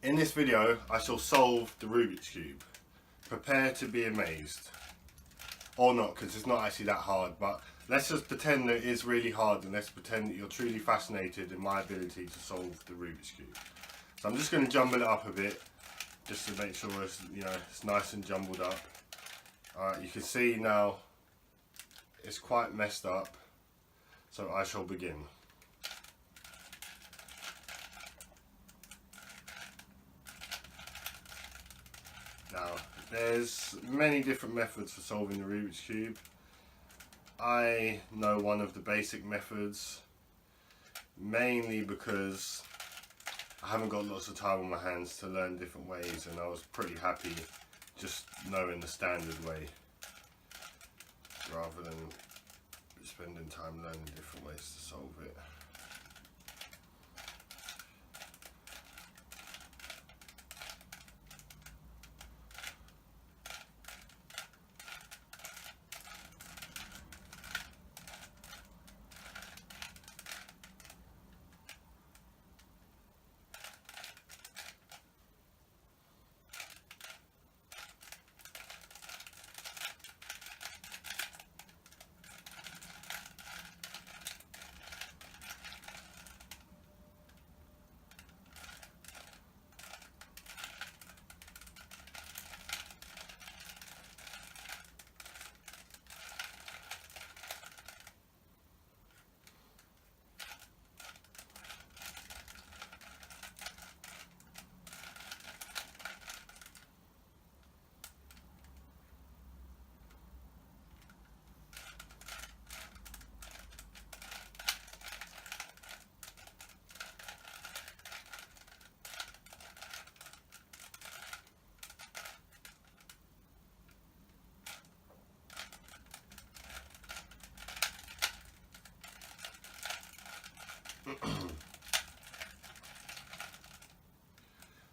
In this video, I shall solve the Rubik's Cube. Prepare to be amazed. Or not, because it's not actually that hard, but let's just pretend that it is really hard, and let's pretend that you're truly fascinated in my ability to solve the Rubik's Cube. So I'm just going to jumble it up a bit, just to make sure it's, it's nice and jumbled up. Alright, you can see now it's quite messed up, so I shall begin. Now, there's many different methods for solving the Rubik's Cube. I know one of the basic methods, mainly because I haven't got lots of time on my hands to learn different ways, and I was pretty happy just knowing the standard way, rather than spending time learning different ways to solve it.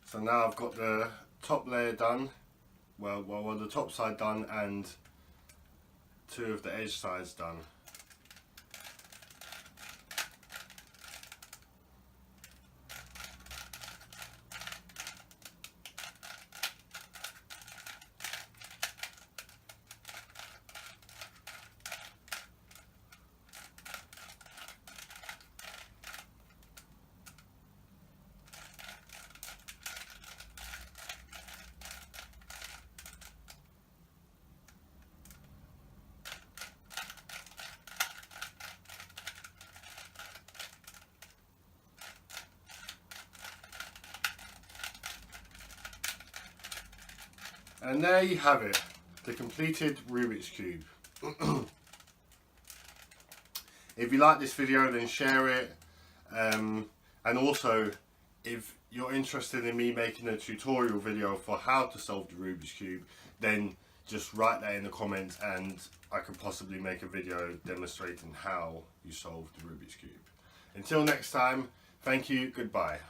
So now I've got the top layer done, well the top side done, and two of the edge sides done. And there you have it, the completed Rubik's Cube. If you like this video, then share it, and also if you're interested in me making a tutorial video for how to solve the Rubik's Cube, then just write that in the comments and I could possibly make a video demonstrating how you solve the Rubik's Cube. Until next time, thank you, goodbye.